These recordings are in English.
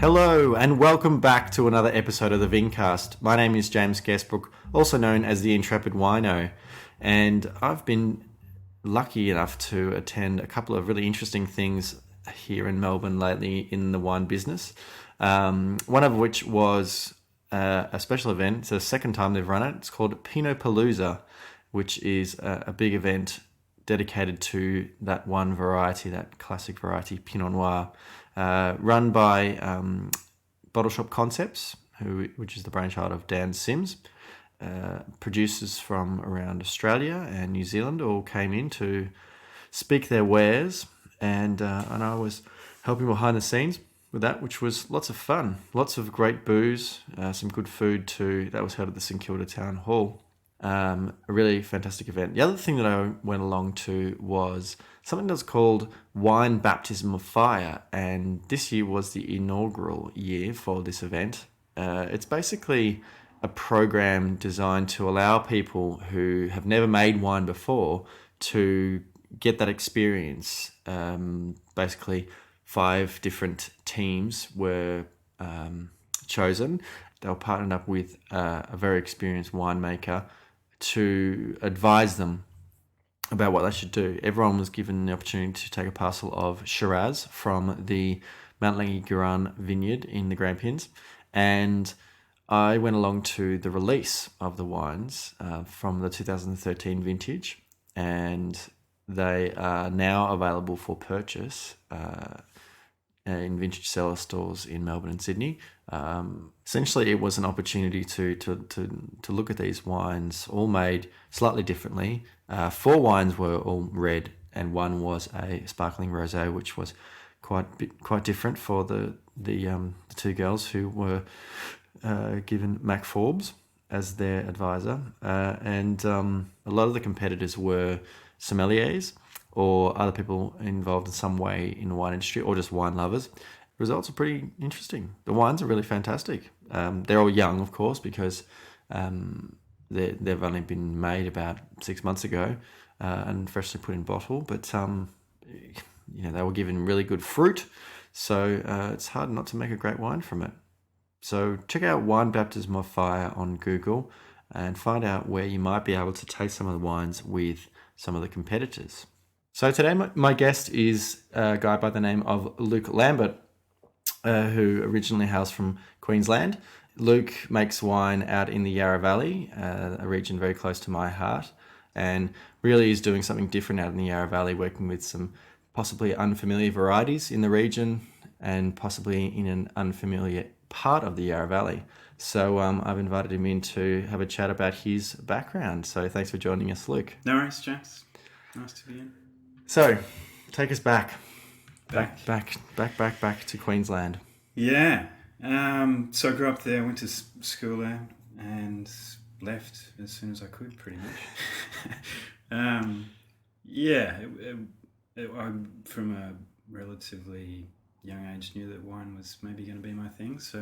Hello and welcome back to another episode of the Vincast. My name is James Guestbrook, also known as the Intrepid Wino, and I've been lucky enough to attend a couple of really interesting things here in Melbourne lately in the wine business. One of which was a special event. It's the second time they've run it. It's called Pinot Palooza, which is a big event dedicated to that one variety, that classic variety, Pinot Noir, run by Bottle Shop Concepts, which is the brainchild of Dan Sims. Producers from around Australia and New Zealand all came in to speak their wares, and I was helping behind the scenes with that, which was lots of fun. Lots of great booze, some good food too. That was held at the St Kilda Town Hall. A really fantastic event. The other thing that I went along to was something that's called Wine Baptism of Fire, and this year was the inaugural year for this event. It's basically a program designed to allow people who have never made wine before to get that experience. Basically, 5 different teams were chosen. They were partnered up with a very experienced winemaker to advise them about what they should do. Everyone was given the opportunity to take a parcel of Shiraz from the Mount Langi vineyard in the Grampians, and I went along to the release of the wines from the 2013 vintage, and they are now available for purchase in vintage cellar stores in Melbourne and Sydney. Essentially, it was an opportunity to look at these wines, all made slightly differently. 4 wines were all red, and 1 was a sparkling rosé, which was quite different for the 2 girls who were given Mac Forbes as their advisor. And a lot of the competitors were sommeliers or other people involved in some way in the wine industry, or just wine lovers. Results are pretty interesting. The wines are really fantastic. They're all young, of course, because they've only been made about 6 months ago and freshly put in bottle. But they were given really good fruit, so it's hard not to make a great wine from it. So check out Wine Baptism of Fire on Google and find out where you might be able to taste some of the wines with some of the competitors. So today my guest is a guy by the name of Luke Lambert, who originally hails from Queensland. Luke makes wine out in the Yarra Valley, a region very close to my heart, and really is doing something different out in the Yarra Valley, working with some possibly unfamiliar varieties in the region and possibly in an unfamiliar part of the Yarra Valley. So I've invited him in to have a chat about his background. So thanks for joining us, Luke. No worries, James. Nice to be in. So, take us back to Queensland. Yeah. So I grew up there, went to school there, and left as soon as I could, pretty much. I'm from a relatively young age knew that wine was maybe going to be my thing. So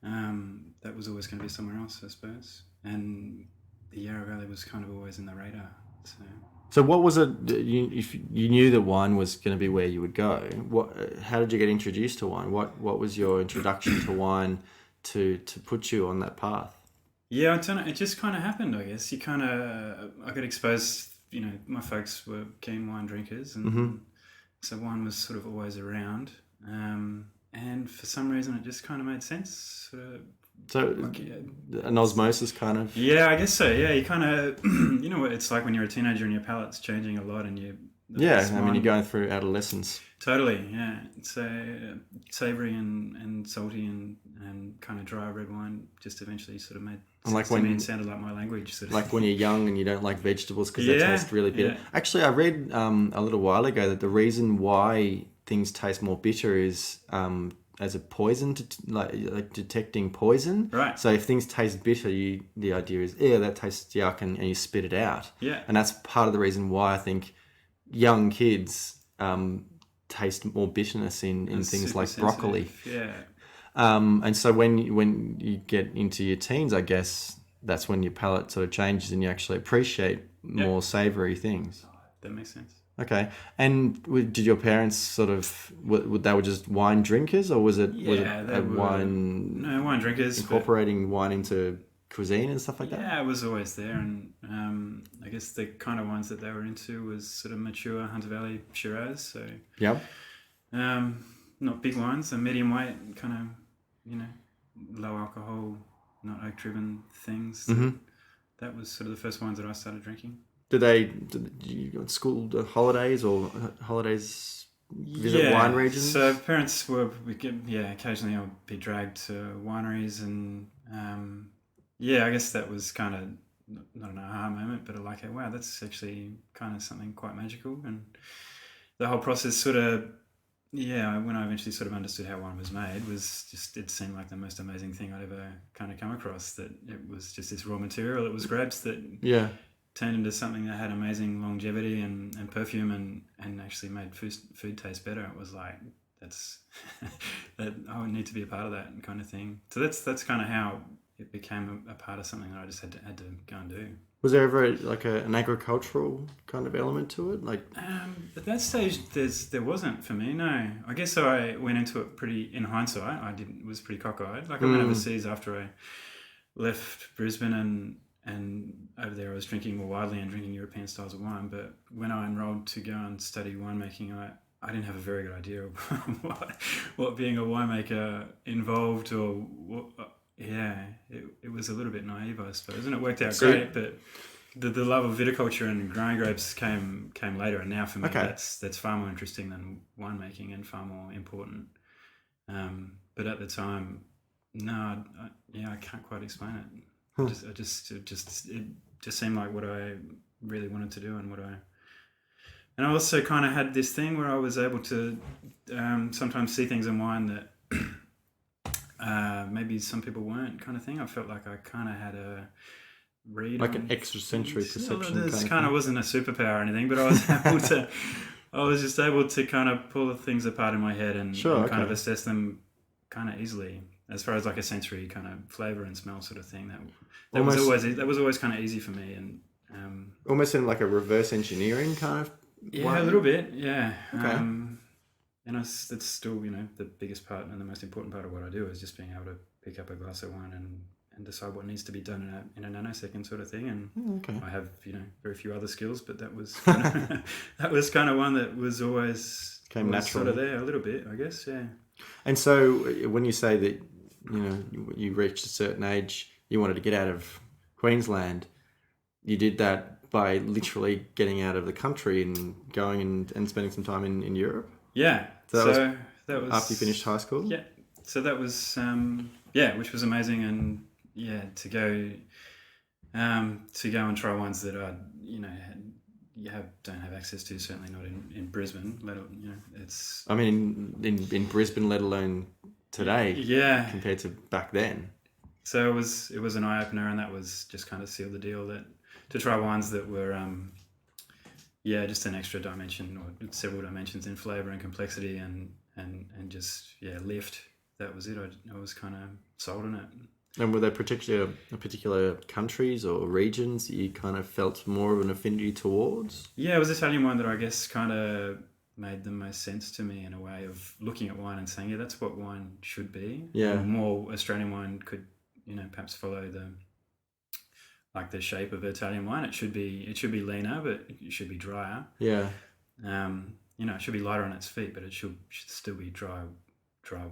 that was always going to be somewhere else, I suppose. And the Yarra Valley was kind of always in the radar. So what was it, if you knew that wine was going to be where you would go, how did you get introduced to wine? What was your introduction to wine to put you on that path? Yeah, I don't know. It just kind of happened, I guess. I got exposed, my folks were keen wine drinkers, and so wine was sort of always around. And for some reason, it just kind of made sense. An osmosis kind of. Yeah, I guess so. Yeah, you kind of, what it's like when you're a teenager and your palate's changing a lot, and you're going through adolescence. Totally, yeah. So savoury and salty and kind of dry red wine just eventually sort of made sense to me and sounded like my language. Sort of. Like when you're young and you don't like vegetables because they taste really bitter. Yeah. Actually, I read a little while ago that the reason why things taste more bitter is as a poison, like detecting poison. Right. So if things taste bitter, the idea is, that tastes yuck, and you spit it out. Yeah. And that's part of the reason why I think young kids taste more bitterness in things like broccoli. Yeah. And so when you get into your teens, I guess that's when your palate sort of changes and you actually appreciate more savoury things. That makes sense. Okay. And did your parents sort of they were just wine drinkers, or was it Yeah, they a were wine no wine drinkers, but incorporating wine into cuisine and stuff like that? yeah, it was always there. And I guess the kind of wines that they were into was sort of mature Hunter Valley Shiraz. So Yeah. not big wines, so medium weight, kind of, low alcohol, not oak driven things. That was sort of the first wines that I started drinking. Did you go to school holidays or holidays visit wine Yeah, regions? so parents were, occasionally I'll be dragged to wineries and, I guess that was kind of not an aha moment, but like, wow, that's actually kind of something quite magical. And the whole process sort of, when I eventually sort of understood how wine was made, was just, it seemed like the most amazing thing I'd ever kind of come across, that it was just this raw material that was grabbed that Yeah. turned into something that had amazing longevity and perfume and actually made food taste better. It was like, that's that I would need to be a part of that kind of thing. So that's kind of how it became a part of something that I just had to go and do. Was there ever like an agricultural kind of element to it? Like, At that stage, there wasn't for me. No, I guess I went into it pretty. In hindsight, was pretty cockeyed. Like I went overseas after I left Brisbane, and over there I was drinking more widely and drinking European styles of wine. But when I enrolled to go and study winemaking, I didn't have a very good idea of what being a winemaker involved, or what. It was a little bit naive, I suppose, and it worked out great. But the love of viticulture and growing grapes came later, and now for me that's far more interesting than winemaking and far more important. But at the time, no, I can't quite explain it. It just seemed like what I really wanted to do, and I also kind of had this thing where I was able to sometimes see things in wine that maybe some people weren't, kind of thing. I felt like I kind of had a read, like an extrasensory perception. This kind of wasn't a superpower or anything, but I was able to. I was just able to kind of pull the things apart in my head and kind of assess them kind of easily, as far as like a sensory kind of flavor and smell sort of thing. That was always kind of easy for me, and almost in like a reverse engineering kind of. A little bit, yeah. Okay. And that's still, the biggest part and the most important part of what I do is just being able to pick up a glass of wine and decide what needs to be done in a nanosecond sort of thing. And I have, very few other skills, but that was that was kind of one that was always came naturally, sort of there a little bit, I guess. Yeah. And so when you say that, you reached a certain age, you wanted to get out of Queensland, you did that by literally getting out of the country and going and spending some time in Europe? Yeah. So that was after you finished high school? Yeah. So that was, which was amazing. And to go and try wines that I, don't have access to, certainly not in Brisbane. It's. I mean, in Brisbane, let alone today. Yeah. Compared to back then. So it was an eye opener, and that was just kind of sealed the deal to try wines that were, just an extra dimension or several dimensions in flavour and complexity and just lift. That was it. I was kind of sold on it. And were there particular countries or regions that you kind of felt more of an affinity towards? Yeah, it was Italian wine that I guess kind of made the most sense to me, in a way of looking at wine and saying, that's what wine should be. Yeah. And more Australian wine could, perhaps follow the shape of Italian wine. It should be leaner, but it should be drier. Yeah. It should be lighter on its feet, but it should still be dry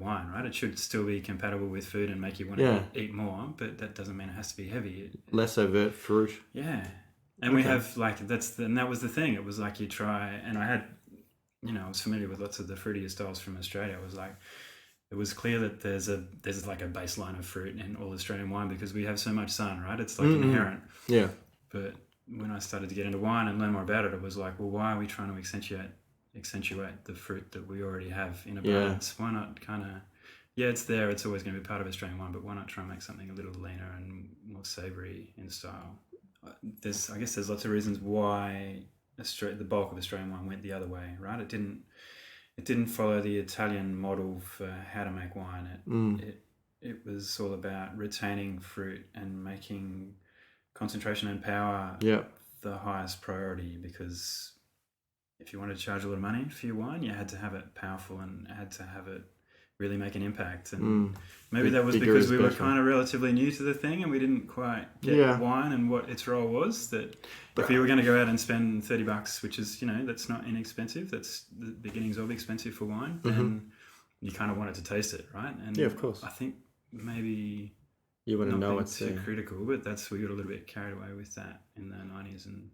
wine, right? It should still be compatible with food and make you want to eat more, but that doesn't mean it has to be heavy. Less overt fruit. Yeah. And we have that was the thing. It was like you try, and I had, I was familiar with lots of the fruitier styles from Australia. It was clear that there's like a baseline of fruit in all Australian wine because we have so much sun, right? It's like inherent. Yeah. But when I started to get into wine and learn more about it, it was like, well, why are we trying to accentuate the fruit that we already have in abundance? Why not kind of, it's there, it's always going to be part of Australian wine, but why not try and make something a little leaner and more savoury in style? I guess there's lots of reasons why the bulk of Australian wine went the other way, right? It didn't follow the Italian model for how to make wine. It was all about retaining fruit and making concentration and power the highest priority, because if you wanted to charge a lot of money for your wine, you had to have it powerful and had to have it really make an impact. And maybe that was Bigger because is we were better. kind of relatively new to the thing and we didn't quite get Yeah. wine and what its role was. That if you were going to go out and spend $30, which is, that's not inexpensive, that's the beginnings of expensive for wine, then you kind of wanted to taste it, right? And Yeah, of course. I think maybe You want to not know being it's too there. critical, but we got a little bit carried away with that in the 90s and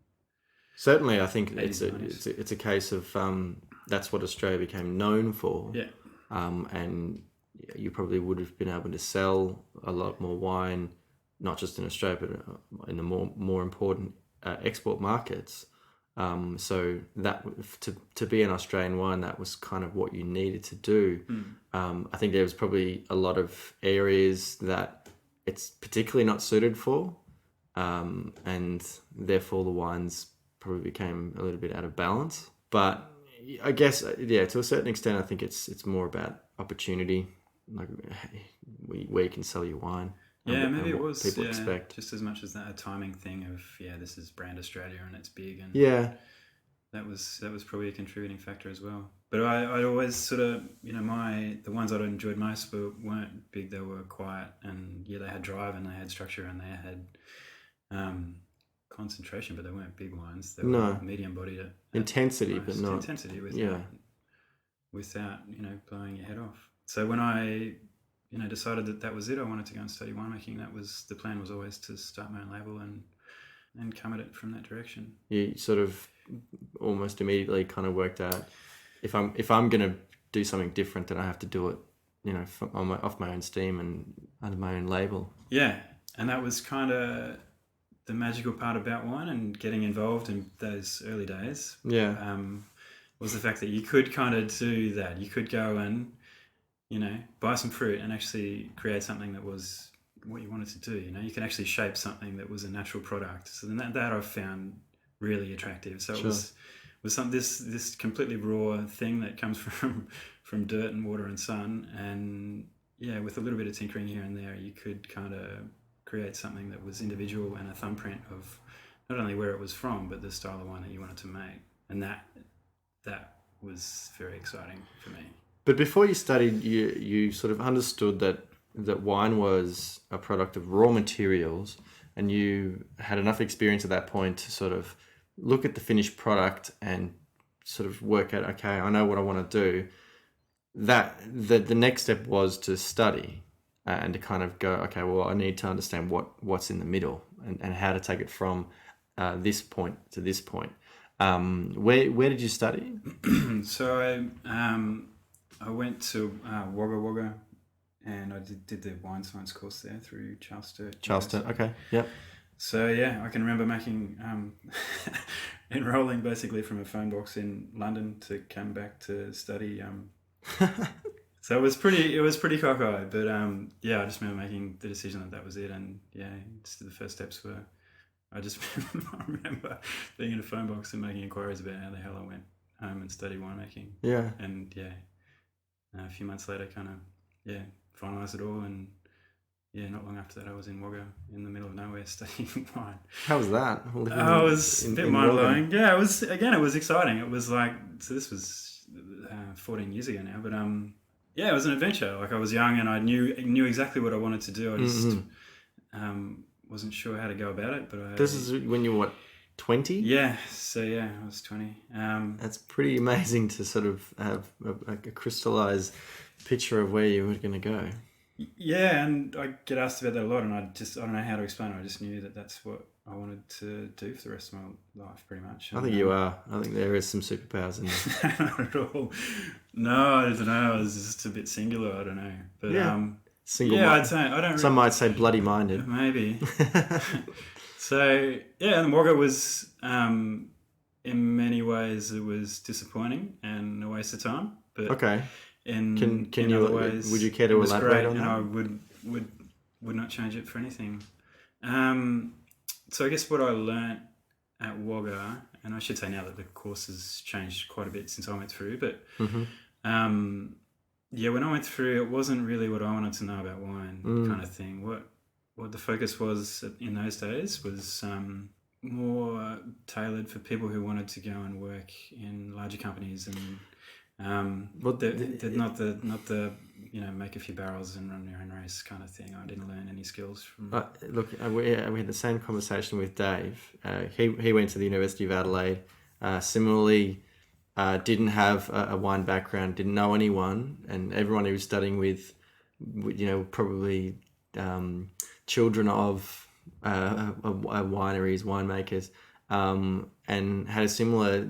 Certainly, I think 80s, 90s. it's a case of that's what Australia became known for. Yeah. And you probably would have been able to sell a lot more wine, not just in Australia, but in the more important export markets. So that to be an Australian wine, that was kind of what you needed to do. I think there was probably a lot of areas that it's particularly not suited for, and therefore the wines probably became a little bit out of balance. But I guess, yeah, to a certain extent, I think it's more about opportunity, like where you can sell your wine. Yeah, and maybe it what was people expect. just as much as that a timing thing of this is brand Australia and it's big and Yeah, that was probably a contributing factor as well. But I'd always sort of the ones I'd enjoyed most weren't big. They were quiet and they had drive and they had structure and they had concentration, but they weren't big wines. They were medium bodied at intensity, but most. not Intensity without blowing your head off. So when I decided that was it, I wanted to go and study winemaking. The plan was always to start my own label and come at it from that direction. You sort of almost immediately kind of worked out if I'm going to do something different, then I have to do it, off my own steam and under my own label. Yeah, and that was kind of the magical part about wine and getting involved in those early days. Yeah. Was the fact that you could kind of do that. You could go and buy some fruit and actually create something that was what you wanted to do. You can actually shape something that was a natural product. So then that I've found really attractive. So it was some this completely raw thing that comes from dirt and water and sun, and with a little bit of tinkering here and there, you could kind of create something that was individual and a thumbprint of not only where it was from, but the style of wine that you wanted to make, and that was very exciting for me. But before you studied, you sort of understood that wine was a product of raw materials, and you had enough experience at that point to sort of look at the finished product and sort of work out, okay, I know what I want to do. That the next step was to study and to kind of go, okay, well, I need to understand what's in the middle and how to take it from this point to this point. Where did you study? So I went to Wagga Wagga, and I did the wine science course there through Charles Sturt. Okay, yep. So I can remember making enrolling basically from a phone box in London to come back to study. So it was pretty cockeyed, but I just remember making the decision that was it, and just the first steps were. I just remember being in a phone box and making inquiries about how the hell I went home and studied winemaking. Yeah. And a few months later, kind of finalised it all, and not long after that, I was in Wagga in the middle of nowhere studying wine. How was that? It was a bit mind blowing. Yeah, it was exciting. It was like, so this was 14 years ago now, but it was an adventure. Like, I was young and I knew exactly what I wanted to do. I just wasn't sure how to go about it. But this is when you were what, 20? Yeah. So I was 20. That's pretty amazing to sort of have a crystallized picture of where you were going to go. Yeah, and I get asked about that a lot, and I don't know how to explain it. I just knew that that's what I wanted to do for the rest of my life, pretty much. And, I think you are. I think there is some superpowers in you. Not at all. No, I don't know. It was just a bit singular. I don't know. But I'd say I don't. Some might say bloody-minded. Maybe. So and Wagga was, in many ways, it was disappointing and a waste of time. But okay. In other ways, would you care to elaborate on that? And I would not change it for anything. So I guess what I learnt at Wagga, and I should say now that the course has changed quite a bit since I went through, but when I went through, it wasn't really what I wanted to know about wine kind of thing. What the focus was in those days was more tailored for people who wanted to go and work in larger companies, and they're not the make a few barrels and run your own race kind of thing. I didn't learn any skills from. Look, we had the same conversation with Dave. He went to the University of Adelaide. Similarly, didn't have a wine background, didn't know anyone, and everyone he was studying with, probably children of wineries, winemakers, and had a similar.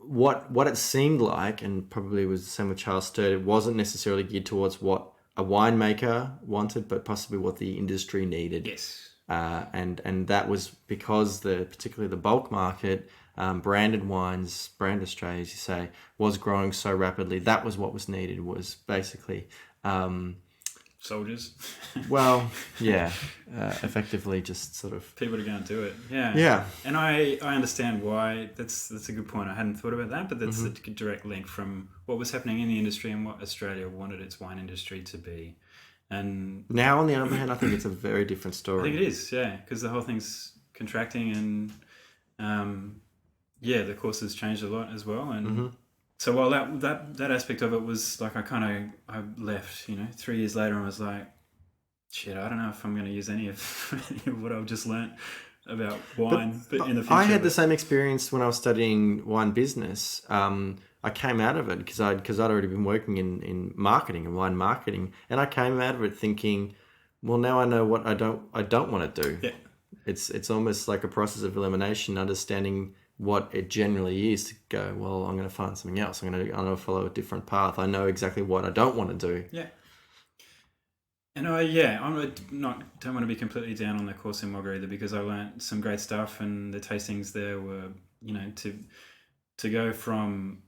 What it seemed like, and probably was the same with Charles Sturt, it wasn't necessarily geared towards what a winemaker wanted, but possibly what the industry needed. Yes. And that was because particularly the bulk market, branded wines, brand Australia, as you say, was growing so rapidly. That was what was needed, was basically... soldiers. Well, yeah, effectively just sort of... people to go and do it. Yeah. Yeah. And I understand why. That's a good point. I hadn't thought about that, but that's a direct link from what was happening in the industry and what Australia wanted its wine industry to be. And now, on the other hand, I think it's a very different story. I think it is, yeah, because the whole thing's contracting, and the course has changed a lot as well. And so while that aspect of it was like, I left, 3 years later, and was like, shit, I don't know if I'm going to use any of what I've just learnt about wine, but in the future. I had the same experience when I was studying wine business. I came out of it because I'd already been working in marketing and wine marketing, and I came out of it thinking, well, now I know what I don't want to do. Yeah. It's almost like a process of elimination, understanding what it generally is to go, well, I'm going to find something else. I'm going to follow a different path. I know exactly what I don't want to do. Yeah. And don't want to be completely down on the course in Moga either, because I learnt some great stuff, and the tastings there were, to go from,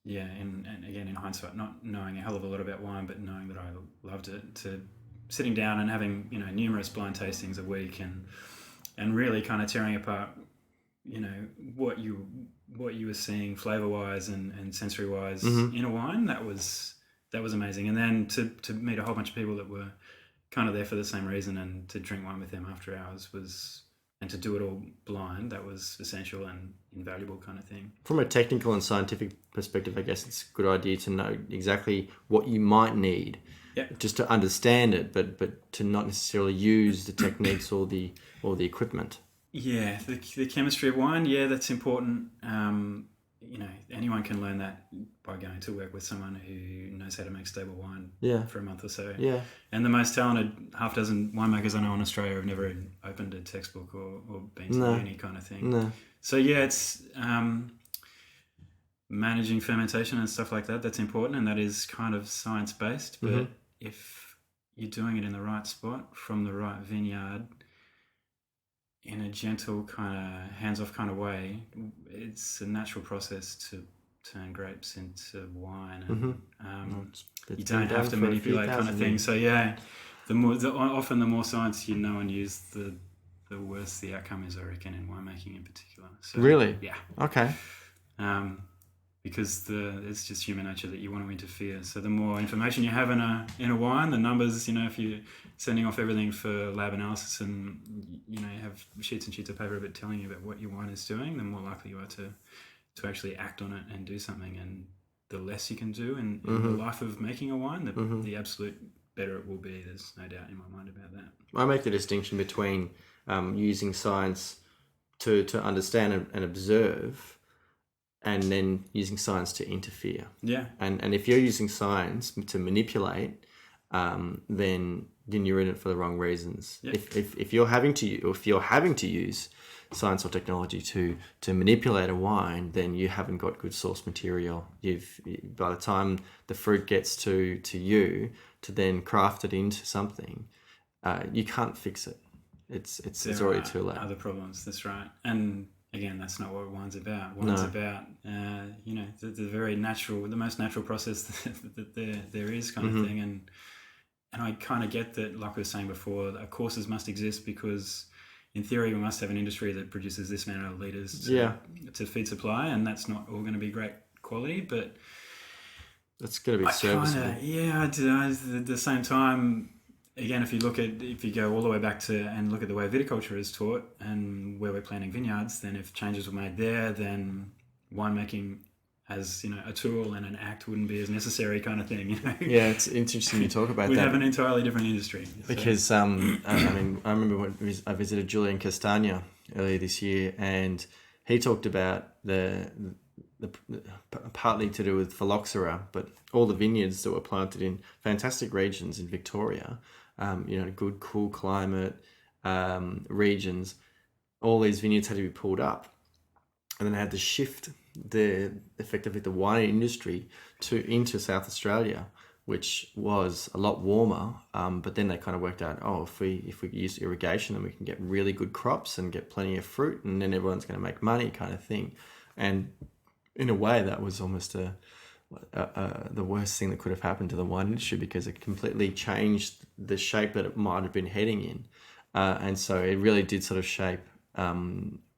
and again, in hindsight, not knowing a hell of a lot about wine, but knowing that I loved it, to sitting down and having, numerous blind tastings a week, and really kind of tearing apart, what you were seeing flavor wise and sensory wise in a wine. That was amazing. And then to meet a whole bunch of people that were kind of there for the same reason, and to drink wine with them after hours and to do it all blind, that was essential and invaluable kind of thing. From a technical and scientific perspective, I guess it's a good idea to know exactly what you might need, just to understand it, but to not necessarily use the techniques or the equipment. Yeah, the chemistry of wine, that's important. Anyone can learn that by going to work with someone who knows how to make stable wine for a month or so. Yeah. And the most talented half dozen winemakers I know in Australia have never opened a textbook or been to uni kind of thing. No. So it's managing fermentation and stuff like that. That's important, and that is kind of science-based. But if you're doing it in the right spot, from the right vineyard, in a gentle kind of hands-off kind of way, it's a natural process to turn grapes into wine, and you don't have to manipulate kind of thing. So often the more science you know and use, the worse the outcome is, I reckon, in winemaking in particular. So, really? Yeah. Okay. Because it's just human nature that you want to interfere. So the more information you have in a wine, the numbers, if you're sending off everything for lab analysis, and you have sheets and sheets of paper but telling you about what your wine is doing, the more likely you are to actually act on it and do something. And the less you can do in the life of making a wine, the absolute better it will be. There's no doubt in my mind about that. I make the distinction between using science to understand and observe, and then using science to interfere. Yeah. And if you're using science to manipulate, then you're in it for the wrong reasons. Yeah. If you're having to use science or technology to manipulate a wine, then you haven't got good source material. By the time the fruit gets to you to then craft it into something, you can't fix it. It's already too late. Other problems. That's right. And again, that's not what wine's about. Wine's about, the very natural, the most natural process that there is kind of thing. And I kind of get that, like I was saying before, courses must exist because in theory we must have an industry that produces this amount of litres to feed supply, and that's not all going to be great quality, but it's going to be serviceable. At the same time, again, if you go all the way back to and look at the way viticulture is taught and where we're planting vineyards, then if changes were made there, then winemaking as a tool and an act wouldn't be as necessary, kind of thing. Yeah, it's interesting you talk about We'd that. have an entirely different industry. Because I remember when I visited Julian Castagna earlier this year, and he talked about the partly to do with phylloxera, but all the vineyards that were planted in fantastic regions in Victoria, good cool climate regions. All these vineyards had to be pulled up, and then they had to shift effectively the wine industry into South Australia, which was a lot warmer. But then they kind of worked out, if we use irrigation, then we can get really good crops and get plenty of fruit, and then everyone's going to make money, kind of thing. And in a way, that was almost the worst thing that could have happened to the wine industry, because it completely changed the shape that it might have been heading in. And so it really did sort of shape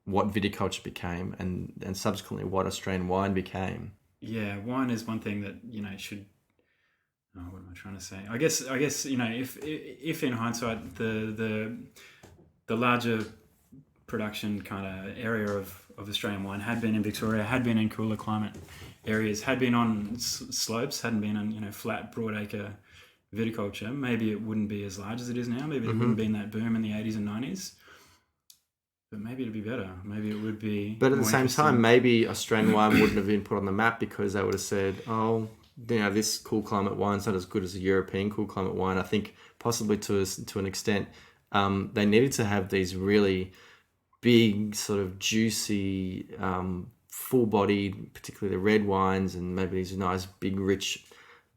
what viticulture became, and subsequently what Australian wine became. Yeah, wine is one thing that should. Oh, what am I trying to say? I guess if in hindsight the larger production kind of area of Australian wine had been in Victoria, had been in cooler climate areas, had been on slopes, hadn't been on flat broadacre viticulture, maybe it wouldn't be as large as it is now. Maybe there wouldn't have been that boom in the 80s and 90s. But maybe it'd be better. Maybe it would be. But at the same time, maybe Australian wine wouldn't have been put on the map, because they would have said, this cool climate wine's not as good as a European cool climate wine. I think possibly to an extent, they needed to have these really big, sort of juicy, full-bodied, particularly the red wines, and maybe these nice, big, rich,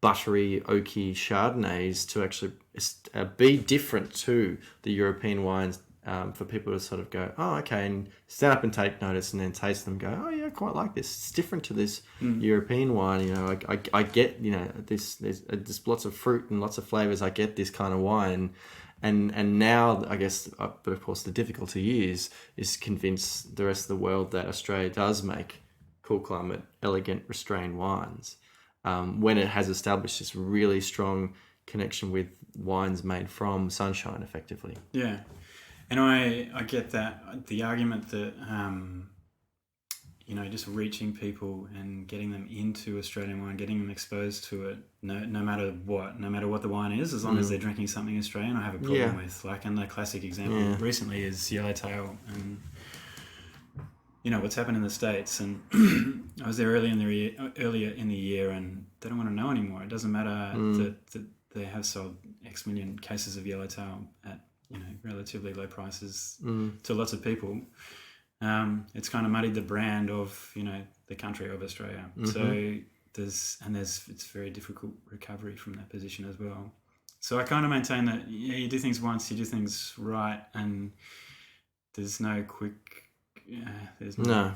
buttery, oaky Chardonnays to actually be different to the European wines. For people to sort of go, okay, and stand up and take notice, and then taste them and go, I quite like this. It's different to this European wine. I get, there's lots of fruit and lots of flavors. I get this kind of wine. And now, I guess, but of course the difficulty is convince the rest of the world that Australia does make cool climate, elegant, restrained wines, when it has established this really strong connection with wines made from sunshine, effectively. Yeah. And I get that, the argument that, just reaching people and getting them into Australian wine, getting them exposed to it, no matter what the wine is, as long as they're drinking something Australian, I have a problem with. And the classic example recently is Yellowtail, and what's happened in the States. And I was there earlier in the year, and they don't want to know anymore. It doesn't matter that they have sold X million cases of Yellowtail at relatively low prices to lots of people. It's kind of muddied the brand of the country of Australia. So it's very difficult recovery from that position as well. So I kind of maintain that you do things once, you do things right, and there's no quick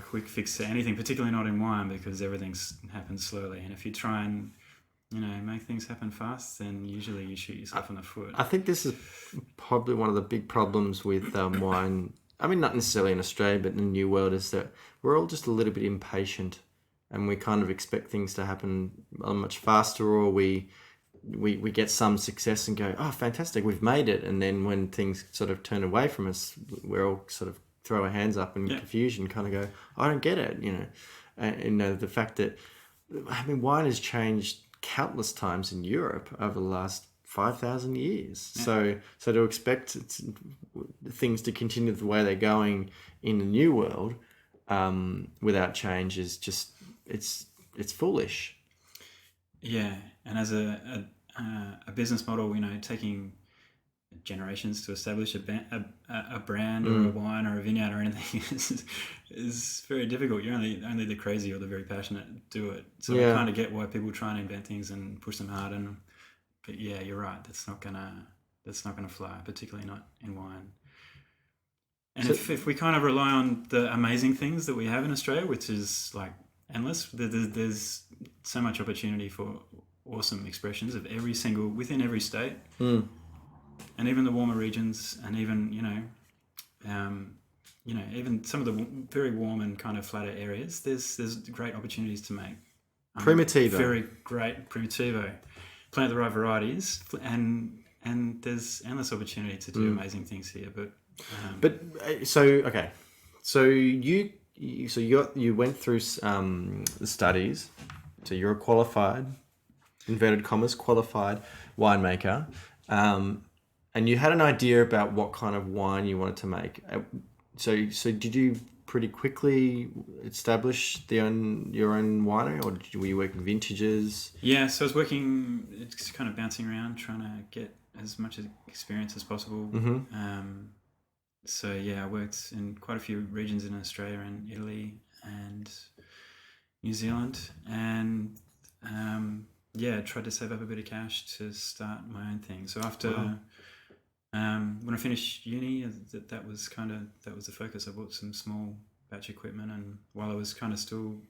quick fix to anything, particularly not in wine, because everything happens slowly. And if you try and make things happen fast, then usually you shoot yourself in the foot. I think this is probably one of the big problems with wine. I mean, not necessarily in Australia, but in the New World, is that we're all just a little bit impatient, and we kind of expect things to happen much faster, or we get some success and go, fantastic, we've made it. And then when things sort of turn away from us, we're all sort of throw our hands up in confusion, kind of go, I don't get it, And the fact that, wine has changed countless times in Europe over the last 5,000 years. Yeah. So to expect things to continue the way they're going in the New World without change is just it's foolish. Yeah, and as a business model, taking generations to establish a brand or a wine or a vineyard or anything is very difficult. You're only the crazy or the very passionate do it. So I kind of get why people try and invent things and push them hard. But yeah, you're right. That's not gonna fly, particularly not in wine. And if we kind of rely on the amazing things that we have in Australia, which is like endless, there's so much opportunity for awesome expressions of within every state. And even the warmer regions, and even even some of the very warm and kind of flatter areas, there's great opportunities to make Primitivo. Very great Primitivo. Plant the right varieties, and and there's endless opportunity to do amazing things here. But you went through the studies, so you're a qualified, inverted commas, qualified winemaker, and you had an idea about what kind of wine you wanted to make. So did you pretty quickly establish your own winery, or were you working vintages? Yeah, so I was working, it's kind of bouncing around, trying to get as much experience as possible. So yeah, I worked in quite a few regions in Australia and Italy and New Zealand, and tried to save up a bit of cash to start my own thing. So after when I finished uni, that was the focus. I bought some small batch equipment, and while I was kind of still,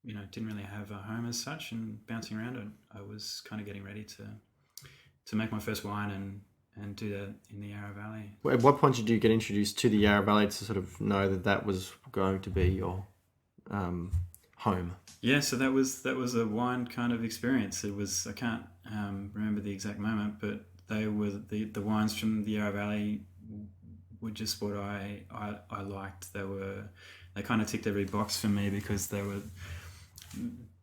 didn't really have a home as such and bouncing around, I was kind of getting ready to make my first wine and do that in the Yarra Valley. At what point did you get introduced to the Yarra Valley to sort of know that was going to be your home? Yeah, so that was a wine kind of experience. It was, I can't remember the exact moment, but they were the wines from the Yarra Valley were just what I liked. They kind of ticked every box for me because they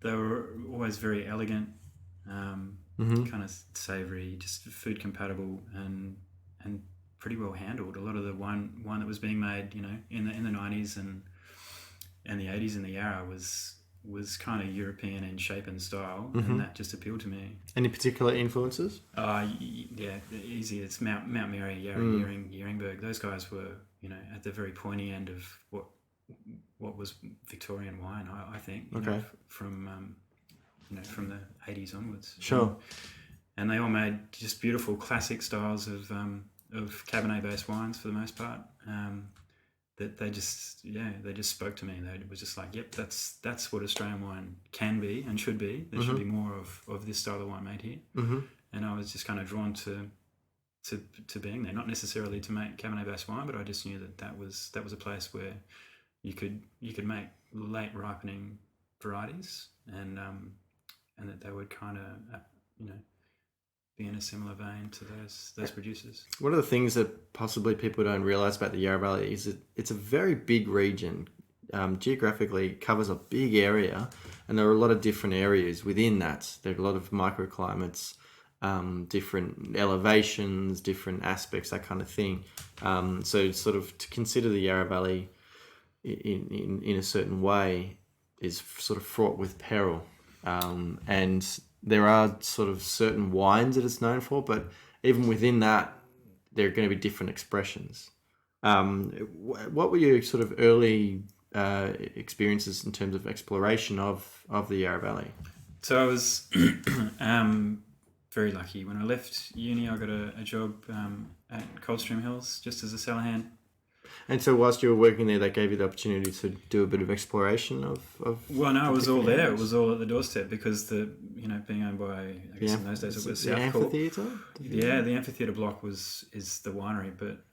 were always very elegant, kind of savoury, just food compatible, and pretty well handled. A lot of the wine that was being made, in the 90s and the 80s in the Yarra was kind of European in shape and style, and that just appealed to me. Any particular influences? Yeah, easy. It's Mount Mary, Yarra, Yeringberg. Those guys were, at the very pointy end of what was Victorian wine, I think. From the 80s onwards. Sure. And they all made just beautiful classic styles of Cabernet-based wines for the most part. That they just spoke to me. They was just like, yep, that's what Australian wine can be and should be. There should be more of this style of wine made here. And I was just kind of drawn to being there, not necessarily to make Cabernet-based wine, but I just knew that was a place where you could make late ripening varieties, and that they would kind of be in a similar vein to those producers. One of the things that possibly people don't realise about the Yarra Valley is that it's a very big region. Geographically, it covers a big area, and there are a lot of different areas within that. There are a lot of microclimates, different elevations, different aspects, that kind of thing. So sort of to consider the Yarra Valley in a certain way is sort of fraught with peril. And there are sort of certain wines that it's known for, but even within that, there are going to be different expressions. What were your sort of early experiences in terms of exploration of the Yarra Valley? So I was very lucky. When I left uni, I got a job at Coldstream Hills just as a cellar hand. And so whilst you were working there, that gave you the opportunity to do a bit of exploration of Well, no, it was all there. It was all at the doorstep because being owned by, I guess in those days it was the South Cork. amphitheatre? Yeah, the amphitheatre block is the winery, but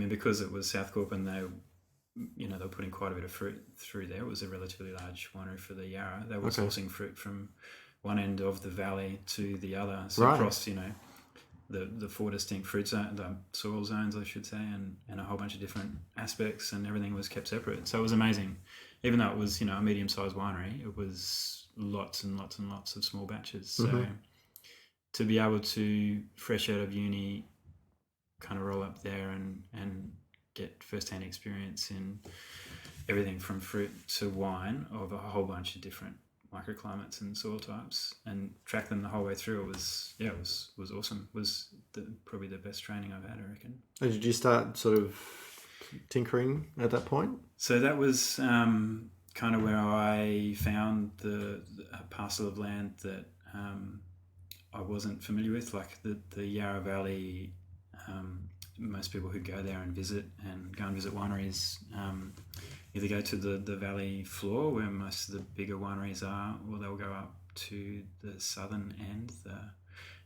because it was South Cork and they were putting quite a bit of fruit through there. It was a relatively large winery for the Yarra. They were sourcing fruit from one end of the valley to the other, so across the four distinct the soil zones, I should say, and a whole bunch of different aspects, and everything was kept separate. So it was amazing. Even though it was, a medium-sized winery, it was lots and lots and lots of small batches. So to be able to, fresh out of uni, kind of roll up there and get first-hand experience in everything from fruit to wine of a whole bunch of different microclimates and soil types, and track them the whole way through. It was awesome. It was probably the best training I've had, I reckon. And did you start sort of tinkering at that point? So that was kind of where I found a parcel of land that I wasn't familiar with, like the Yarra Valley. Most people who go there and visit wineries either go to the valley floor where most of the bigger wineries are, or they'll go up to the southern end, the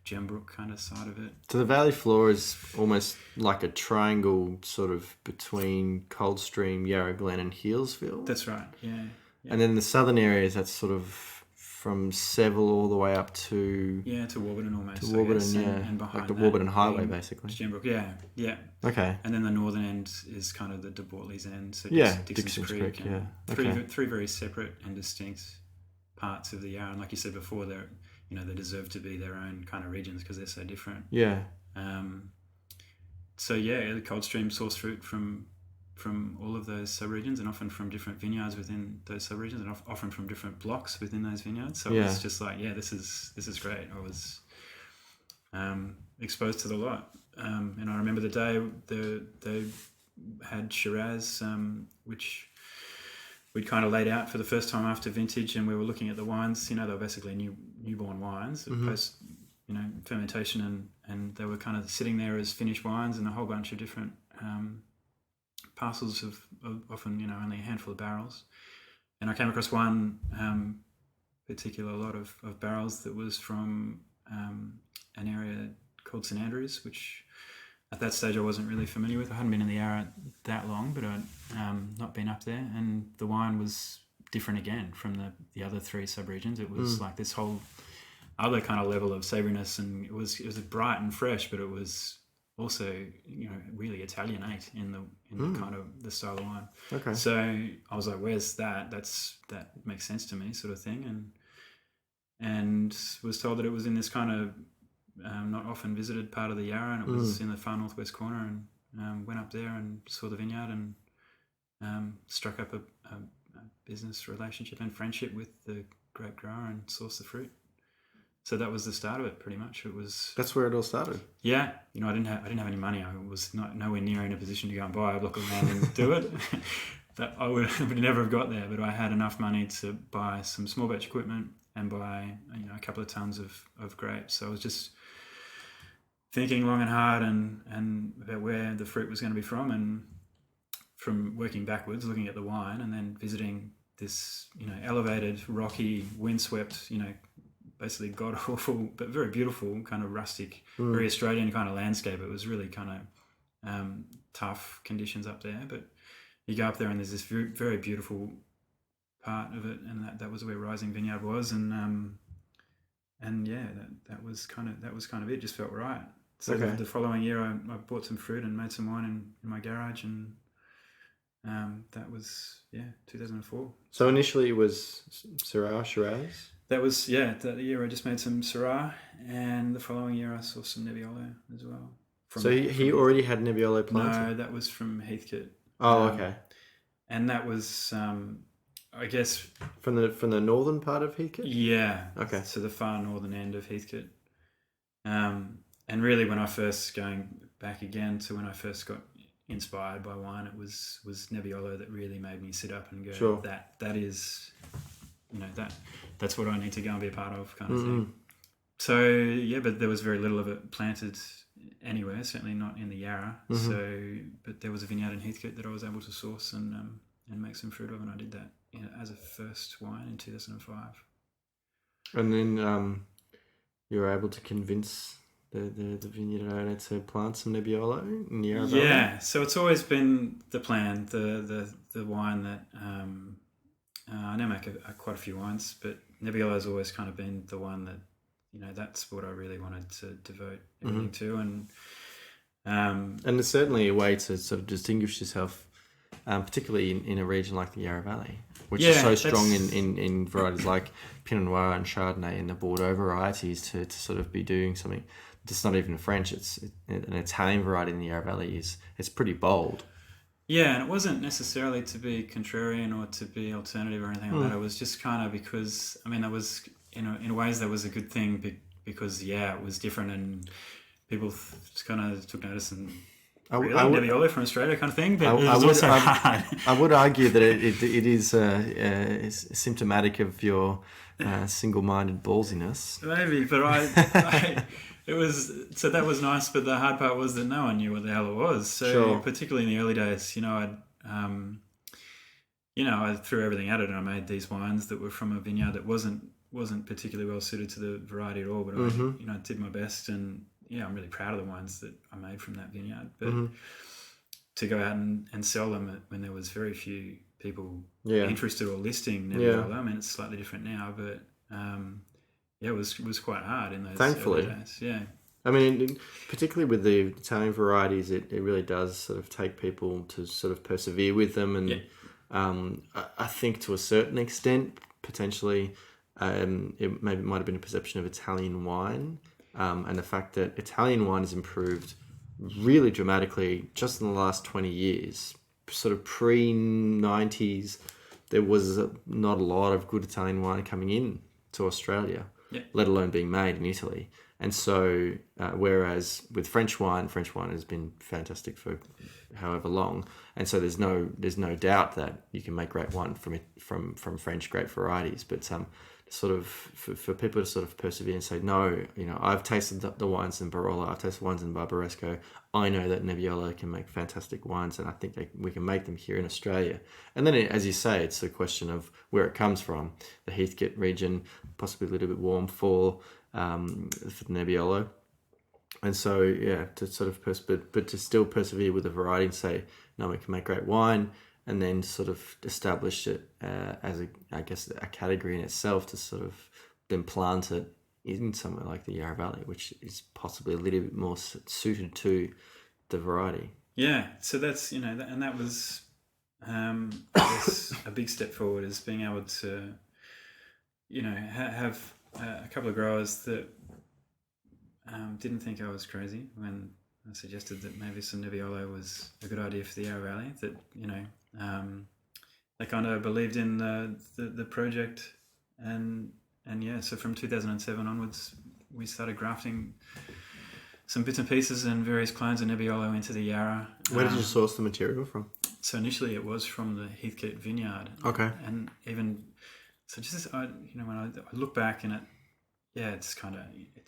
Gembrook kind of side of it. So the valley floor is almost like a triangle sort of between Coldstream, Yarra Glen and Healesville? That's right, yeah. And then the southern areas, that's sort of from Seville all the way up to to Warburton almost. to Warburton, I guess, yeah, and behind like the that Warburton Highway, being basically. Gembrook, yeah. Okay. And then the northern end is kind of the De Bortley's end. So Dixon's Creek, and yeah. Three very separate and distinct parts of the Yarra. And like you said before, they deserve to be their own kind of regions because they're so different. Yeah. The Coldstream source fruit from all of those subregions, and often from different vineyards within those subregions, and often from different blocks within those vineyards. So it's just like, this is great. I was exposed to the lot, and I remember the day they had Shiraz, which we'd kind of laid out for the first time after vintage, and we were looking at the wines. They were basically newborn wines, post fermentation, and they were kind of sitting there as finished wines, and a whole bunch of different parcels of often only a handful of barrels. And I came across one particular lot of barrels that was from an area called St Andrews, which at that stage I wasn't really familiar with. I hadn't been in the Yarra that long, but I'd not been up there, and the wine was different again from the other three subregions. It was like this whole other kind of level of savouriness, and it was bright and fresh, but it was also really Italianate in the kind of the style of wine. Okay. So I was like, where's that? That makes sense to me, sort of thing, and was told that it was in this kind of not often visited part of the Yarra, and it was in the far northwest corner, and went up there and saw the vineyard, and struck up a business relationship and friendship with the grape grower and sourced the fruit. So that was the start of it, pretty much. That's where it all started. Yeah, I didn't have any money. I was nowhere near in a position to go and buy a block of land and do it. That I would never have got there. But I had enough money to buy some small batch equipment and buy a couple of tons of grapes. So I was just thinking long and hard and about where the fruit was going to be from, and from working backwards, looking at the wine, and then visiting this elevated, rocky, windswept, basically god-awful but very beautiful kind of rustic, very Australian kind of landscape. It was really kind of tough conditions up there, but you go up there and there's this very, very beautiful part of it, and that was where Rising Vineyard was, and that was kind of it. Just felt right. So the following year I bought some fruit and made some wine in my garage, and that was 2004. So initially it was Syrah, Shiraz? That was, that year I just made some Syrah, and the following year I saw some Nebbiolo as well. So he already had Nebbiolo planted? No, that was from Heathcote. Oh, okay. And that was, I guess... From the northern part of Heathcote? Yeah. Okay. So the far northern end of Heathcote. And really when I first, going back again to when I first got inspired by wine, it was Nebbiolo that really made me sit up and go, sure. that is... that's what I need to go and be a part of, kind of thing. So but there was very little of it planted anywhere, certainly not in the Yarra. But there was a vineyard in Heathcote that I was able to source and make some fruit of, and I did that as a first wine in 2005. And then you were able to convince the vineyard owner to plant some Nebbiolo in the Yarra Valley? Yeah, so it's always been the plan, the wine that I now make quite a few wines, but Nebbiolo has always kind of been the one that that's what I really wanted to devote everything to, and it's certainly a way to sort of distinguish yourself, particularly in a region like the Yarra Valley, which is so strong in varieties like Pinot Noir and Chardonnay and the Bordeaux varieties, to sort of be doing something that's not even French. It's an Italian variety in the Yarra Valley. It's pretty bold. Yeah, and it wasn't necessarily to be contrarian or to be alternative or anything like that. It was just kind of because, that was, in ways that was a good thing because, it was different, and people just kind of took notice and Nebbiolo from Australia kind of thing, but it was also hard. I would argue that it is symptomatic of your single-minded ballsiness. Maybe, but that was nice, but the hard part was that no one knew what the hell it was. So particularly in the early days, I threw everything at it, and I made these wines that were from a vineyard that wasn't particularly well suited to the variety at all. But I did my best, and I'm really proud of the wines that I made from that vineyard. But to go out and sell them when there was very few people interested or listing Nebbiolo, it's slightly different now, but yeah, it was quite hard in those Thankfully. early days. Yeah. I mean, particularly with the Italian varieties, it really does sort of take people to sort of persevere with them. And I think to a certain extent, potentially, it might have been a perception of Italian wine, and the fact that Italian wine has improved really dramatically just in the last 20 years. Sort of pre-90s, there was not a lot of good Italian wine coming in to Australia, let alone being made in Italy. And so, whereas with French wine has been fantastic for however long, and so there's no doubt that you can make great wine from French grape varieties. But sort of for people to sort of persevere and say, no, I've tasted the wines in Barolo, I've tasted wines in Barbaresco. I know that Nebbiolo can make fantastic wines, and I think we can make them here in Australia. And then, as you say, it's a question of where it comes from. The Heathcote region, possibly a little bit warm for the Nebbiolo. And so, to sort of but to still persevere with the variety and say, no, we can make great wine, and then sort of establish it as a category in itself, to sort of then plant it in somewhere like the Yarra Valley, which is possibly a little bit more suited to the variety. Yeah, so that's, and that was, I guess, a big step forward, is being able to, have a couple of growers that didn't think I was crazy when I suggested that maybe some Nebbiolo was a good idea for the Yarra Valley. That they kind of believed in the project, and so from 2007 onwards, we started grafting some bits and pieces and various clones of Nebbiolo into the Yarra. Where did you source the material from? So initially, it was from the Heathcote vineyard. Okay. And even so, just when I look back, and it's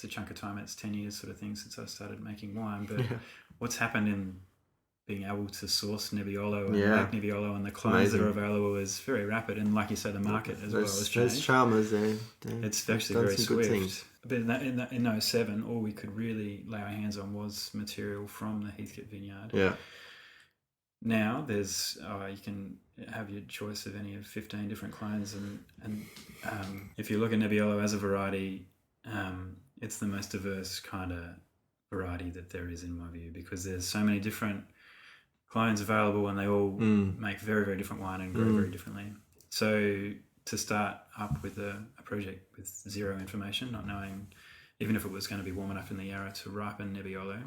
a chunk of time. It's 10 years sort of thing since I started making wine. But what's happened in being able to source Nebbiolo and make Nebbiolo and the clones that are available is very rapid. And like you say, the market as well has changed. Those charmers, it's actually very swift. But in 07, all we could really lay our hands on was material from the Heathcote vineyard. Yeah. Now there's you can have your choice of any of 15 different clones, and if you look at Nebbiolo as a variety, it's the most diverse kind of variety that there is, in my view, because there's so many different clones available, and they all make very, very different wine and grow very differently. So to start up with a project with zero information, not knowing even if it was going to be warm enough in the Yarra to ripen Nebbiolo,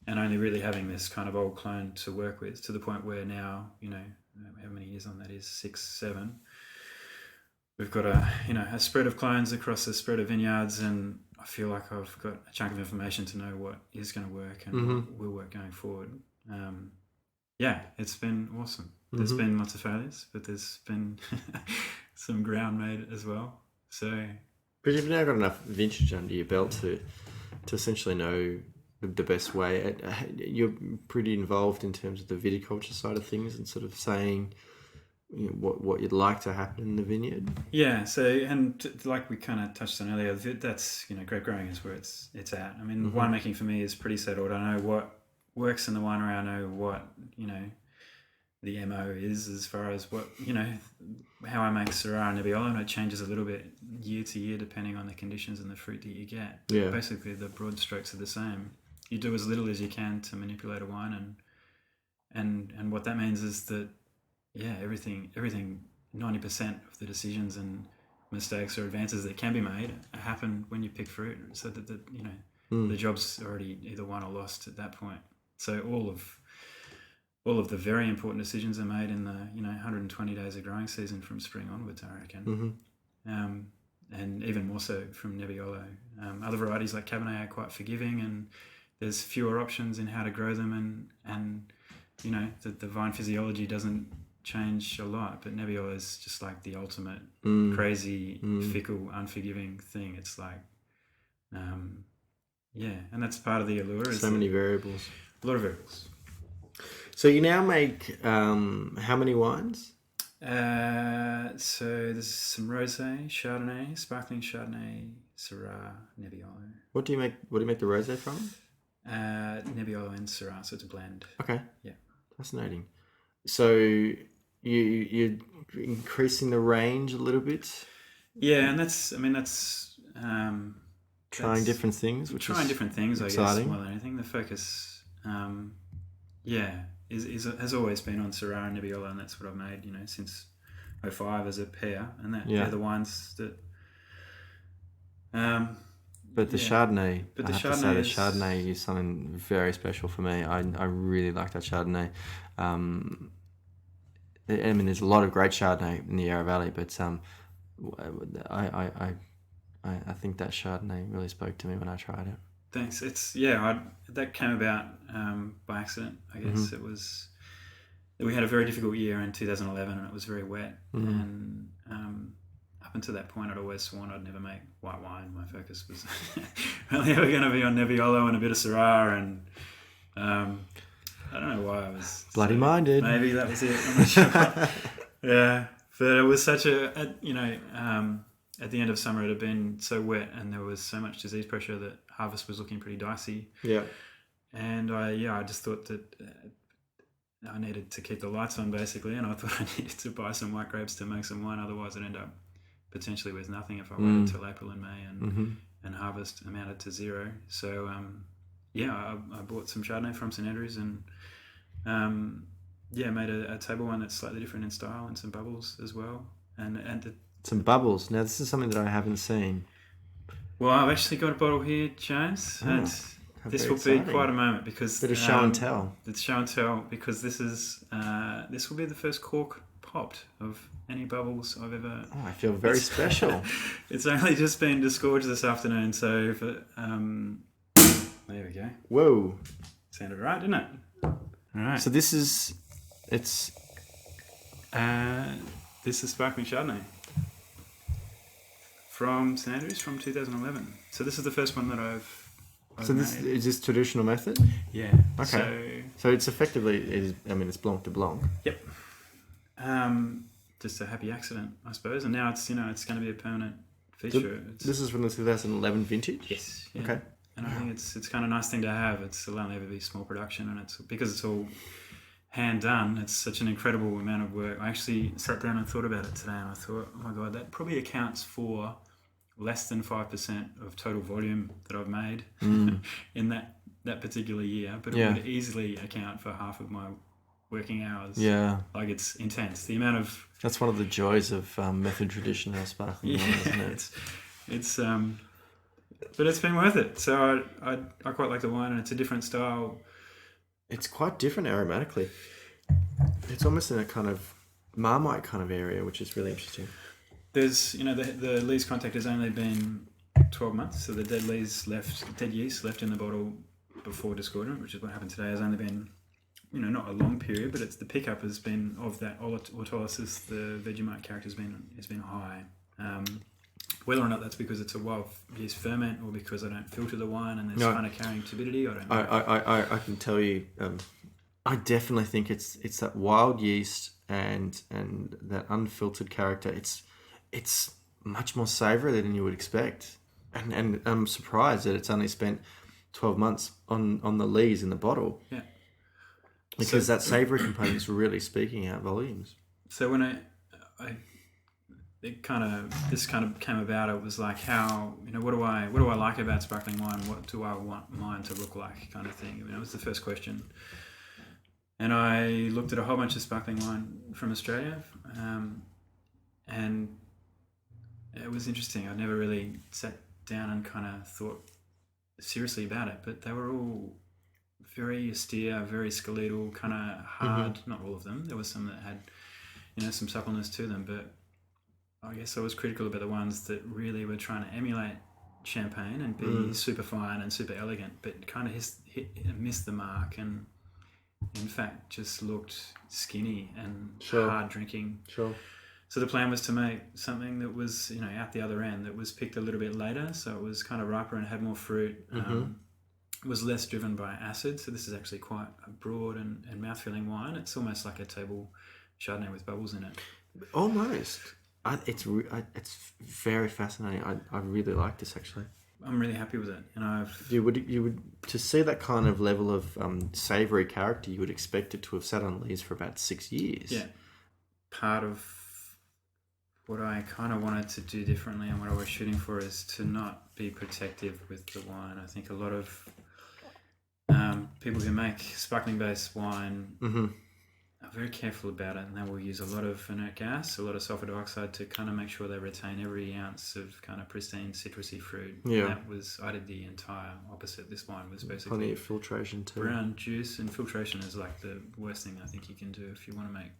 and only really having this kind of old clone to work with, to the point where now, how many years on that is, 6, 7, we've got a spread of clones across a spread of vineyards, and I feel like I've got a chunk of information to know what is going to work and what will work going forward. It's been awesome. There's been lots of failures, but there's been some ground made as well. So, but you've now got enough vintage under your belt to essentially know the best way. You're pretty involved in terms of the viticulture side of things, and sort of saying what you'd like to happen in the vineyard. Yeah. So, and like we kind of touched on earlier, that's grape growing is where it's at. I mean, winemaking for me is pretty settled. I know what works in the winery. I know what the MO is as far as what how I make Syrah and Nebbiolo, and it changes a little bit year to year depending on the conditions and the fruit that you get. Yeah. Basically, the broad strokes are the same. You do as little as you can to manipulate a wine, and what that means is that everything 90% of the decisions and mistakes or advances that can be made happen when you pick fruit, so that the job's already either won or lost at that point. So all of the very important decisions are made in the 120 days of growing season from spring onwards, I reckon. And even more so from Nebbiolo. Other varieties like Cabernet are quite forgiving, and there's fewer options in how to grow them, and the vine physiology doesn't change a lot. But Nebbiolo is just like the ultimate crazy, fickle, unforgiving thing. It's like, and that's part of the allure. So many variables. A lot of variables. So you now make how many wines? So there's some rosé, Chardonnay, sparkling Chardonnay, Syrah, Nebbiolo. What do you make the rosé from? Nebbiolo and Syrah, so it's a blend. Okay. Yeah. Fascinating. So you're increasing the range a little bit? Yeah, and that's Trying different things, which trying is different things, exciting. I guess, more than anything. The focus, has always been on Syrah and Nebbiolo, and that's what I've made, since '05 as a pair, and they're the wines that. But the Chardonnay, But I the have to say, the Chardonnay Chardonnay is something very special for me. I really like that Chardonnay. I mean, there's a lot of great Chardonnay in the Yarra Valley, but I think that Chardonnay really spoke to me when I tried it. Thanks. That came about by accident. I guess it was. We had a very difficult year in 2011, and it was very wet. And up until that point, I'd always sworn I'd never make white wine. My focus was only ever going to be on Nebbiolo and a bit of Syrah, and I don't know why I was bloody minded. Maybe that was it. I'm not sure. Yeah, but it was such at the end of summer, it had been so wet, and there was so much disease pressure that harvest was looking pretty dicey. Yeah, and I just thought that I needed to keep the lights on, basically, and I thought I needed to buy some white grapes to make some wine. Otherwise, I'd end up potentially with nothing if I waited till April and May, and harvest amounted to zero. So I bought some Chardonnay from St Andrews and made a table wine that's slightly different in style and some bubbles as well. And some bubbles. Now, this is something that I haven't seen. Well, I've actually got a bottle here, James. And this will be quite a moment because bit of show and tell. It's show and tell because this will be the first cork popped of any bubbles I've ever. Oh, I feel very special. It's only just been disgorged this afternoon, so there we go. Whoa, sounded right, didn't it? All right. So this is sparkling Chardonnay from St Andrews from 2011. So this is the first one that I've so this made. Is this traditional method? Yeah. Okay. So it's effectively it's blanc de blanc. Yep. Just a happy accident, I suppose. And now it's going to be a permanent feature. This is from the 2011 vintage. Yes. Yeah. Okay. And I think it's kind of a nice thing to have. It'll only ever be small production, and it's because it's all hand done. It's such an incredible amount of work. I actually sat down and thought about it today, and I thought, oh my god, that probably accounts for less than 5% of total volume that I've made in that particular year. But it would easily account for half of my working hours. Yeah, like it's intense. The amount of that's one of the joys of method traditional sparkling wine, isn't it? It's but it's been worth it. So I quite like the wine, and it's a different style. It's quite different aromatically. It's almost in a kind of Marmite kind of area, which is really interesting. There's, the lees contact has only been 12 months, so the dead yeast left in the bottle before disgorgement, which is what happened today, has only been, not a long period, but the pickup has been of that autolysis. The Vegemite character has been high. Whether or not that's because it's a wild yeast ferment or because I don't filter the wine and there's kind of carrying turbidity, I don't know. I can tell you, I definitely think it's that wild yeast and that unfiltered character. It's much more savoury than you would expect, and I'm surprised that it's only spent 12 months on the lees in the bottle. Yeah, because that savoury component is really speaking out volumes. So when this kind of came about, it was like, how, what do I like about sparkling wine? What do I want mine to look like, kind of thing. It was the first question. And I looked at a whole bunch of sparkling wine from Australia, and it was interesting. I never really sat down and kind of thought seriously about it, but they were all very austere, very skeletal, kind of hard. Not all of them. There was some that had, some suppleness to them, but I guess I was critical about the ones that really were trying to emulate champagne and be super fine and super elegant, but kind of missed the mark, and in fact just looked skinny and hard drinking. Sure. So the plan was to make something that was, out the other end, that was picked a little bit later, so it was kind of riper and had more fruit. Was less driven by acid, so this is actually quite a broad and mouth-filling wine. It's almost like a table Chardonnay with bubbles in it. Almost. It's very fascinating. I really like this, actually. I'm really happy with it. You would to see that kind of level of savoury character, you would expect it to have sat on lees for about 6 years. Yeah. Part of what I kind of wanted to do differently and what I was shooting for is to not be protective with the wine. I think a lot of people who make sparkling-based wine are very careful about it, and they will use a lot of inert gas, a lot of sulfur dioxide to kind of make sure they retain every ounce of kind of pristine citrusy fruit. Yeah. I did the entire opposite. This wine was basically Plenty of filtration too. brown juice, and filtration is like the worst thing I think you can do if you want to make.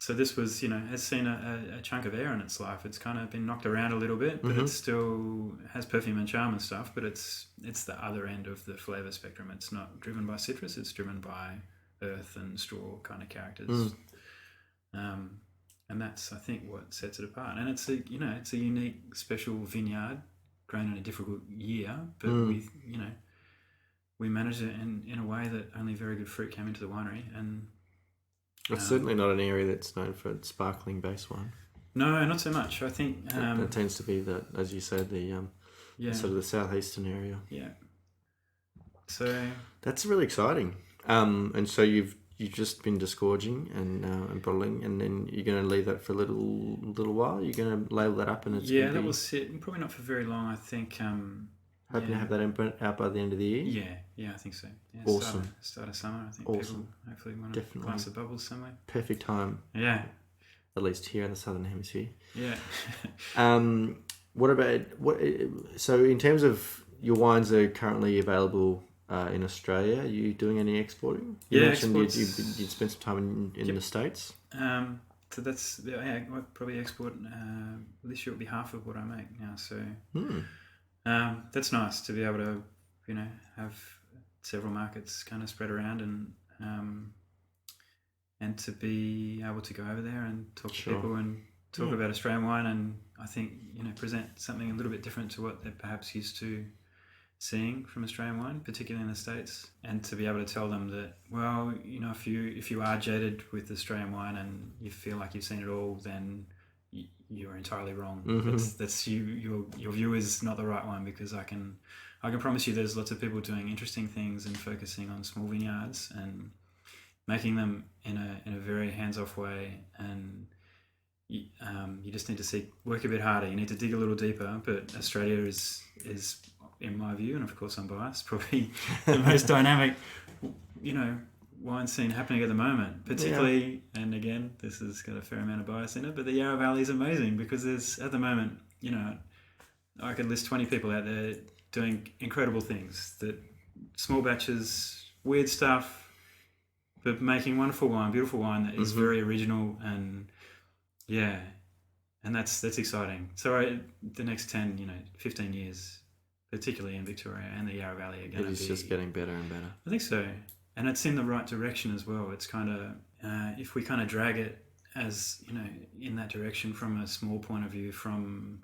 So this was, has seen a chunk of air in its life. It's kind of been knocked around a little bit, but it still has perfume and charm and stuff. But it's the other end of the flavour spectrum. It's not driven by citrus. It's driven by earth and straw kind of characters. And that's, I think, what sets it apart. And it's a unique, special vineyard grown in a difficult year, but we managed it in a way that only very good fruit came into the winery. And it's certainly not an area that's known for its sparkling-based wine. No, not so much. I think it tends to be the, as you said, the sort of the southeastern area. Yeah. So that's really exciting. And so you've just been disgorging and bottling, and then you're going to leave that for a little while. You're going to label that up, and it's that will sit probably not for very long. I think. Hoping to have that out by the end of the year. Yeah, I think so. Yeah, awesome. Start of summer. I think awesome. People hopefully want to glass of bubbles somewhere. Perfect time. Yeah. At least here in the southern hemisphere. Yeah. What about so in terms of your wines are currently available in Australia? Are you doing any exporting? You mentioned you'd spent some time in the States. So that's I'll probably export. This year will be half of what I make now. So. That's nice to be able to, have several markets kind of spread around and to be able to go over there and talk to people and talk about Australian wine, and I think, present something a little bit different to what they're perhaps used to seeing from Australian wine, particularly in the States, and to be able to tell them that, well, if you are jaded with Australian wine and you feel like you've seen it all, then you're entirely wrong. That's your view is not the right one, because I can promise you there's lots of people doing interesting things and focusing on small vineyards and making them in a very hands-off way, and you just need to work a bit harder. You need to dig a little deeper, but Australia is in my view, and of course I'm biased, probably the most dynamic wine scene happening at the moment, particularly, and again, this has got a fair amount of bias in it, but the Yarra Valley is amazing because there's, at the moment, I could list 20 people out there doing incredible things, that small batches, weird stuff, but making wonderful wine, beautiful wine that is very original, and that's exciting. So the next 10, 15 years, particularly in Victoria and the Yarra Valley, are going to be... It's just getting better and better. I think so. And it's in the right direction as well. It's kind of, if we kind of drag it as, in that direction from a small point of view, from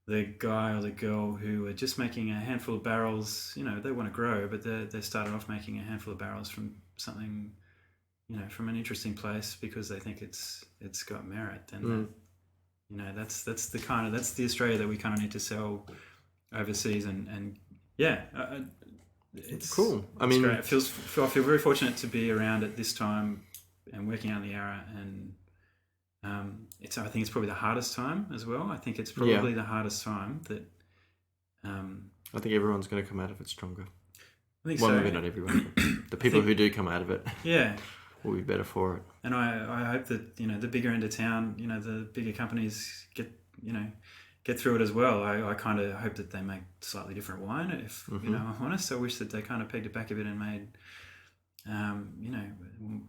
the guy or the girl who are just making a handful of barrels, they want to grow, but they started off making a handful of barrels from something, from an interesting place because they think it's got merit. And that's the Australia that we kind of need to sell overseas, it's cool. It's great. I feel very fortunate to be around at this time and working out in the Yarra, and I think it's probably the hardest time as well. I think it's probably the hardest time that. I think everyone's going to come out of it stronger. I think so. Maybe not everyone, but the people who do come out of it, will be better for it. And I hope that the bigger end of town, the bigger companies get through it as well. I kind of hope that they make slightly different wine. If I'm honest, I wish that they kind of pegged it back a bit and made,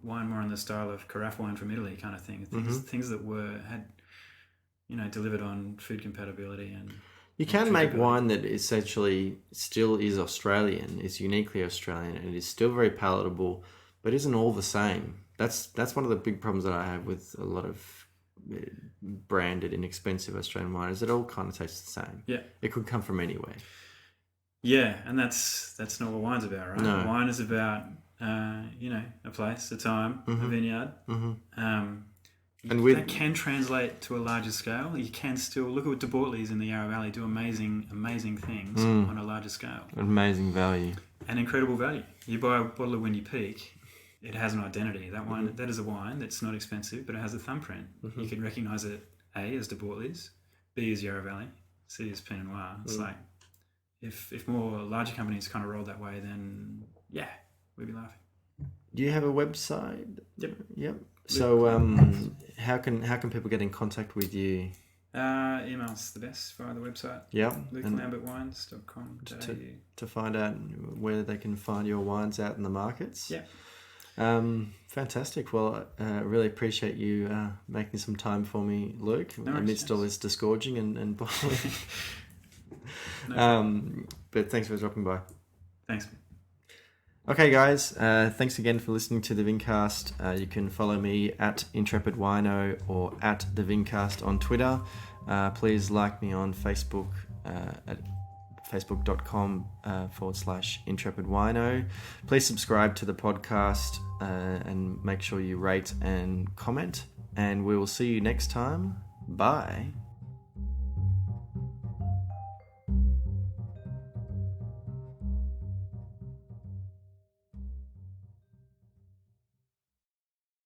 wine more in the style of carafe wine from Italy, kind of thing. Things that had delivered on food compatibility and. You can make wine that essentially still is Australian, is uniquely Australian, and is still very palatable, but isn't all the same. That's one of the big problems that I have with a lot of branded inexpensive Australian wine, is it all kind of tastes the same. It could come from anywhere. And that's not what wine's about, right? No. Wine is about a place, a time, a vineyard. And that can translate to a larger scale. You can still look at what De Bortoli's in the Yarra Valley do amazing things on a larger scale. Amazing value and incredible value. You buy a bottle of Windy Peak, it has an identity. That wine, that is a wine that's not expensive, but it has a thumbprint. You can recognise it, A, as De Bortles, B, as Yarra Valley, C, as Pinot Noir. It's like, if more larger companies kind of rolled that way, then, yeah, we'd be laughing. Do you have a website? Yep. So how can people get in contact with you? Email's the best via the website. Yep. LukeLambertWines.com.au. To find out where they can find your wines out in the markets. Yeah. Fantastic. Well, I really appreciate you making some time for me, Luke, amidst all this disgorging and bottling. But thanks for dropping by. Thanks. Okay, guys. Thanks again for listening to the Vincast. You can follow me at Intrepid Wino or at the Vincast on Twitter. Please like me on Facebook at facebook.com/Intrepid Wino. Please subscribe to the podcast and make sure you rate and comment. And we will see you next time. Bye.